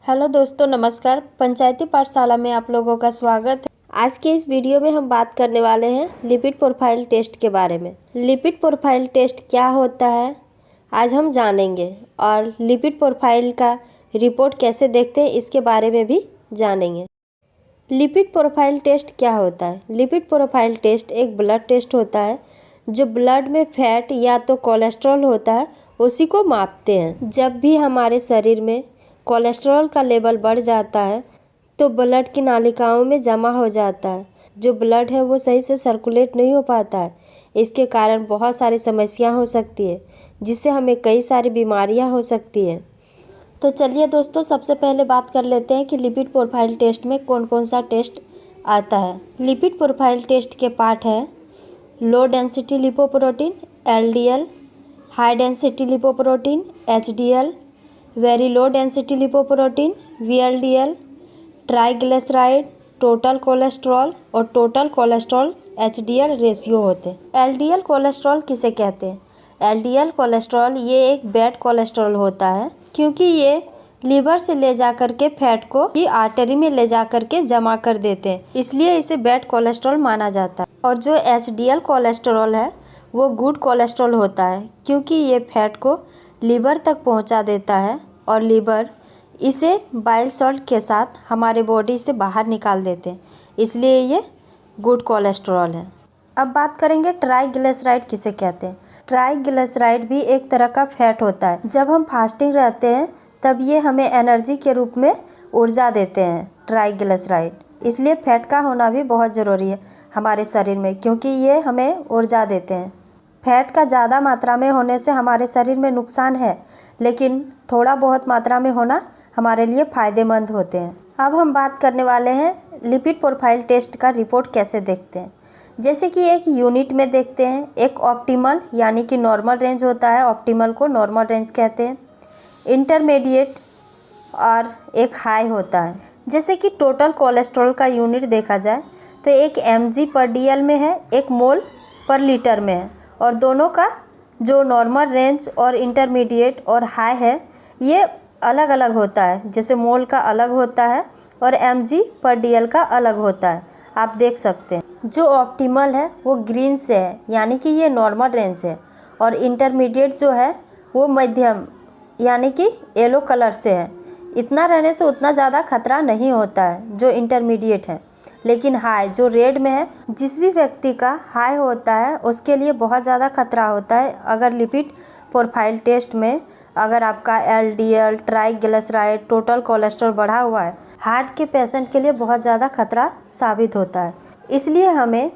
Hello दोस्तों, नमस्कार। पंचायती पाठशाला में आप लोगों का स्वागत है। आज के इस वीडियो में हम बात करने वाले हैं लिपिड प्रोफाइल टेस्ट के बारे में। लिपिड प्रोफाइल टेस्ट क्या होता है आज हम जानेंगे, और लिपिड प्रोफाइल का रिपोर्ट कैसे देखते हैं इसके बारे में भी जानेंगे। लिपिड प्रोफाइल टेस्ट क्या होता है? लिपिड प्रोफाइल टेस्ट एक ब्लड टेस्ट होता है जो ब्लड में फैट या तो कोलेस्ट्रॉल होता है उसी को मापते हैं। जब भी हमारे शरीर में कोलेस्ट्रॉल का लेवल बढ़ जाता है तो ब्लड की नालिकाओं में जमा हो जाता है। जो ब्लड है वो सही से सर्कुलेट नहीं हो पाता है। इसके कारण बहुत सारी समस्या हो सकती है, जिससे हमें कई सारी बीमारियां हो सकती हैं। तो चलिए दोस्तों, सबसे पहले बात कर लेते हैं कि लिपिड प्रोफाइल टेस्ट में कौन कौन सा टेस्ट आता है। लिपिड प्रोफाइल टेस्ट के पार्ट है low density lipoprotein LDL, high density lipoprotein HDL, very low density lipoprotein VLDL, triglyceride, total cholesterol और टोटल कोलेस्ट्रॉल HDL रेशियो होते हैं। LDL कोलेस्ट्रॉल किसे कहते हैं? LDL कोलेस्ट्रॉल ये एक बैड कोलेस्ट्रॉल होता है, क्योंकि ये लीवर से ले जा कर के फैट को ही आर्टरी में ले जा कर के जमा कर देते हैं, इसलिए इसे बैड कोलेस्ट्रॉल माना जाता है। और जो HDL कोलेस्ट्रॉल है वो गुड कोलेस्ट्रॉल होता है, क्योंकि ये फैट को लीवर तक पहुंचा देता है और लीवर इसे बाइल सॉल्ट के साथ हमारे बॉडी से बाहर निकाल देते हैं, इसलिए ये गुड कोलेस्ट्रॉल है। अब बात करेंगे ट्राइग्लिसराइड किसे कहते हैं। ट्राइग्लिसराइड भी एक तरह का फैट होता है। जब हम फास्टिंग रहते हैं तब ये हमें एनर्जी के रूप में ऊर्जा देते हैं ट्राइग्लिसराइड, इसलिए फैट का होना भी बहुत ज़रूरी है हमारे शरीर में, क्योंकि ये हमें ऊर्जा देते हैं। फैट का ज़्यादा मात्रा में होने से हमारे शरीर में नुकसान है, लेकिन थोड़ा बहुत मात्रा में होना हमारे लिए फ़ायदेमंद होते हैं। अब हम बात करने वाले हैं लिपिड प्रोफाइल टेस्ट का रिपोर्ट कैसे देखते हैं। जैसे कि एक यूनिट में देखते हैं। एक ऑप्टिमल यानी कि नॉर्मल रेंज होता है, ऑप्टिमल को नॉर्मल रेंज कहते हैं। इंटरमीडिएट और एक हाई होता है। जैसे कि टोटल कोलेस्ट्रॉल का यूनिट देखा जाए तो एक mg/dl में है, एक मोल पर लीटर में है, और दोनों का जो नॉर्मल रेंज और इंटरमीडिएट और हाई है ये अलग अलग होता है। जैसे मोल का अलग होता है और mg/dl का अलग होता है, आप देख सकते हैं। जो ऑप्टिमल है वो ग्रीन से है, यानी कि ये नॉर्मल रेंज है, और इंटरमीडिएट जो है वो मध्यम यानी कि येलो कलर से है। इतना रहने से उतना ज़्यादा खतरा नहीं होता है जो इंटरमीडिएट है। लेकिन हाई जो रेड में है, जिस भी व्यक्ति का हाई होता है उसके लिए बहुत ज़्यादा खतरा होता है। अगर लिपिड प्रोफाइल टेस्ट में अगर आपका LDL, ट्राइग्लिसराइड, टोटल कोलेस्ट्रॉल बढ़ा हुआ है, हार्ट के पेशेंट के लिए बहुत ज़्यादा खतरा साबित होता है। इसलिए हमें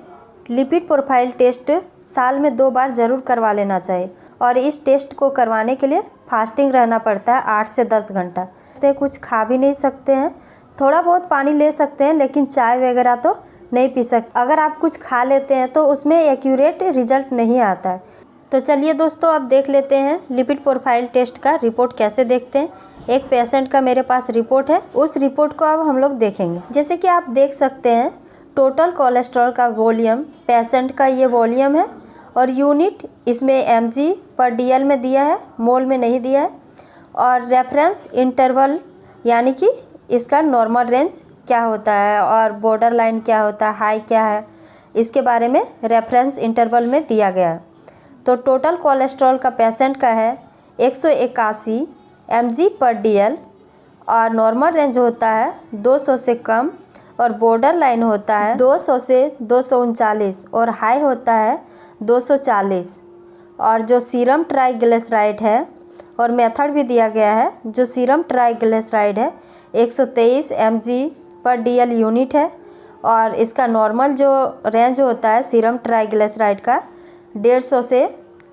लिपिड प्रोफाइल टेस्ट साल में 2 बार ज़रूर करवा लेना चाहिए, और इस टेस्ट को करवाने के लिए फास्टिंग रहना पड़ता है 8 से 10 घंटा। तो कुछ खा भी नहीं सकते हैं, थोड़ा बहुत पानी ले सकते हैं, लेकिन चाय वगैरह तो नहीं पी सकते। अगर आप कुछ खा लेते हैं तो उसमें एक्यूरेट रिजल्ट नहीं आता है। तो चलिए दोस्तों, अब देख लेते हैं लिपिड प्रोफाइल टेस्ट का रिपोर्ट कैसे देखते हैं। एक पेशेंट का मेरे पास रिपोर्ट है, उस रिपोर्ट को अब हम लोग देखेंगे। जैसे कि आप देख सकते हैं टोटल कोलेस्ट्रॉल का वॉल्यूम, पेशेंट का ये वॉल्यूम है, और यूनिट इसमें mg/dl में दिया है, मोल में नहीं दिया है। और रेफरेंस इंटरवल यानी कि इसका नॉर्मल रेंज क्या होता है और बॉर्डर लाइन क्या होता है, हाई क्या है, इसके बारे में रेफरेंस इंटरवल में दिया गया है। तो टोटल कोलेस्ट्रॉल का पेशेंट का है 181 mg/dl, और नॉर्मल रेंज होता है 200 से कम, और बॉर्डर लाइन होता है 200 से 239, और हाई होता है 240। और जो सीरम ट्राइग्लिसराइड है, और मेथड भी दिया गया है, जो सीरम ट्राइग्लिसराइड है 123 mg/dl यूनिट है, और इसका नॉर्मल जो रेंज होता है सीरम ट्राइग्लिसराइड का 150 से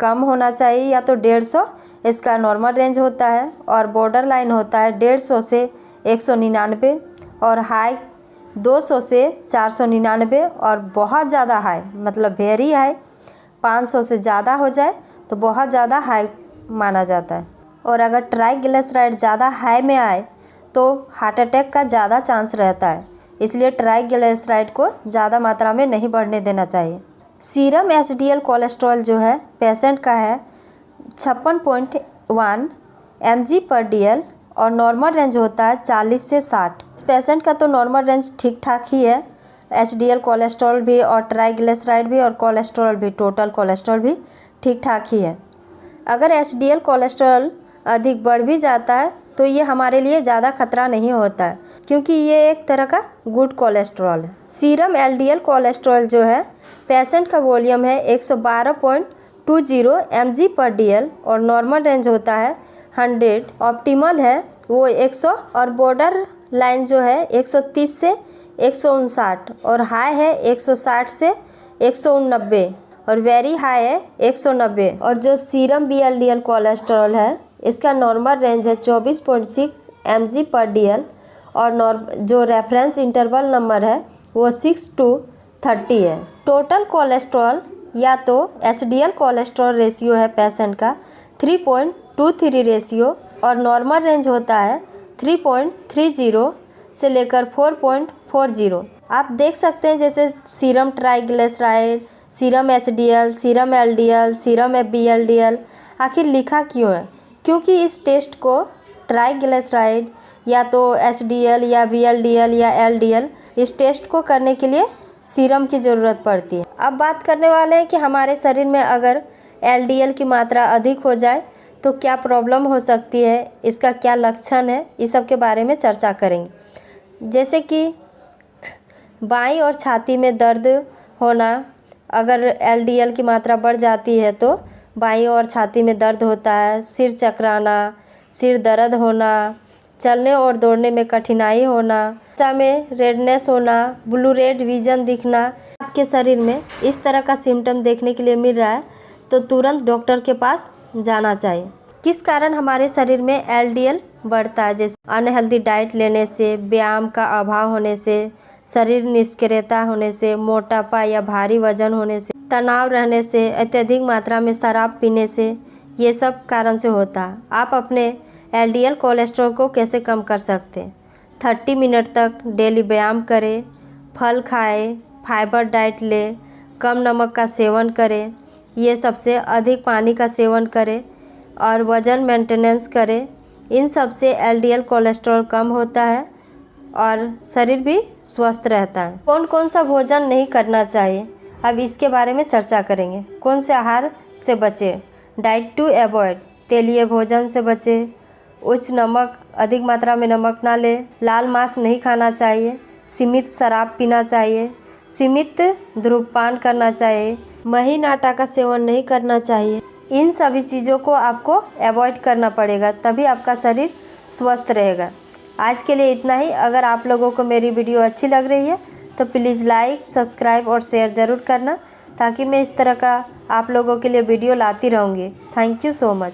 कम होना चाहिए, या तो 150 इसका नॉर्मल रेंज होता है, और बॉर्डर लाइन होता है 150 से 199, और हाई 200 से 499, और बहुत ज़्यादा हाई मतलब वेरी हाई 500 से ज़्यादा हो जाए तो बहुत ज़्यादा हाई माना जाता है। और अगर ट्राइग्लिसराइड ज़्यादा हाई में आए तो हार्ट अटैक का ज़्यादा चांस रहता है, इसलिए ट्राइग्लिसराइड को ज़्यादा मात्रा में नहीं बढ़ने देना चाहिए। सीरम HDL कोलेस्ट्रॉल जो है पेशेंट का है 56.1 mg/dl, और नॉर्मल रेंज होता है 40 से 60। इस पेशेंट का तो नॉर्मल रेंज ठीक ठाक ही है, एचडीएल कोलेस्ट्रॉल भी और ट्राइग्लिसराइड भी और कोलेस्ट्रॉल भी, टोटल कोलेस्ट्रॉल भी ठीक ठाक ही है। अगर एचडीएल कोलेस्ट्रॉल अधिक बढ़ भी जाता है तो ये हमारे लिए ज़्यादा खतरा नहीं होता है, क्योंकि ये एक तरह का गुड कोलेस्ट्रॉल है। सीरम एलडीएल कोलेस्ट्रॉल जो है, पेशेंट का वॉल्यूम है 112.20 mg/dl और नॉर्मल रेंज होता है 100। ऑप्टिमल है वो 100 और बॉर्डर लाइन जो है 130 से 159 और हाई है 160 से 190 और वेरी हाई है 190। और जो सीरम बीएलडीएल कोलेस्ट्रॉल है, इसका नॉर्मल रेंज है 24.6 mg/dl और जो रेफरेंस इंटरवल नंबर है वो 6 to 30 है। टोटल कोलेस्ट्रॉल या तो एचडीएल कोलेस्ट्रॉल रेशियो है पेशेंट का 3.23 रेशियो और नॉर्मल रेंज होता है 3.30 से लेकर 4.40। आप देख सकते हैं जैसे serum triglyceride, serum HDL, serum LDL, serum VLDL आखिर लिखा क्यों है? क्योंकि इस टेस्ट को ट्राइग्लिसराइड या तो एचडीएल या बीएलडीएल या एलडीएल, इस टेस्ट को करने के लिए सीरम की ज़रूरत पड़ती है। अब बात करने वाले हैं कि हमारे शरीर में अगर एलडीएल की मात्रा अधिक हो जाए तो क्या प्रॉब्लम हो सकती है, इसका क्या लक्षण है, इस सब के बारे में चर्चा करेंगे। जैसे कि बाईं और छाती में दर्द होना, अगर एलडीएल की मात्रा बढ़ जाती है तो बाईं और छाती में दर्द होता है, सिर चकराना, सिर दर्द होना, चलने और दौड़ने में कठिनाई होना, त्वचा में रेडनेस होना, ब्लू रेड विजन दिखना। आपके शरीर में इस तरह का सिम्टम देखने के लिए मिल रहा है तो तुरंत डॉक्टर के पास जाना चाहिए। किस कारण हमारे शरीर में एलडीएल बढ़ता है? जैसे अनहेल्दी डाइट लेने से, व्यायाम का अभाव होने से, शरीर निष्क्रियता होने से, मोटापा या भारी वजन होने से, तनाव रहने से, अत्यधिक मात्रा में शराब पीने से, ये सब कारण से होता है। आप अपने एलडीएल कोलेस्ट्रॉल को कैसे कम कर सकते हैं? 30 मिनट तक डेली व्यायाम करें, फल खाएं, फाइबर डाइट लें, कम नमक का सेवन करें, ये सबसे अधिक पानी का सेवन करें और वज़न मेंटेनेंस करें। इन सब से एलडीएल कोलेस्ट्रॉल कम होता है और शरीर भी स्वस्थ रहता है। कौन कौन सा भोजन नहीं करना चाहिए, अब इसके बारे में चर्चा करेंगे। कौन से आहार से बचें? डाइट टू अवॉइड, तेलीय भोजन से बचें, उच्च नमक, अधिक मात्रा में नमक ना लें, लाल मांस नहीं खाना चाहिए, सीमित शराब पीना चाहिए, सीमित धूम्रपान करना चाहिए, महीन आटा का सेवन नहीं करना चाहिए। इन सभी चीज़ों को आपको अवॉइड करना पड़ेगा, तभी आपका शरीर स्वस्थ रहेगा। आज के लिए इतना ही। अगर आप लोगों को मेरी वीडियो अच्छी लग रही है तो प्लीज़ लाइक, सब्सक्राइब और शेयर ज़रूर करना, ताकि मैं इस तरह का आप लोगों के लिए वीडियो लाती रहूँगी। Thank you so much.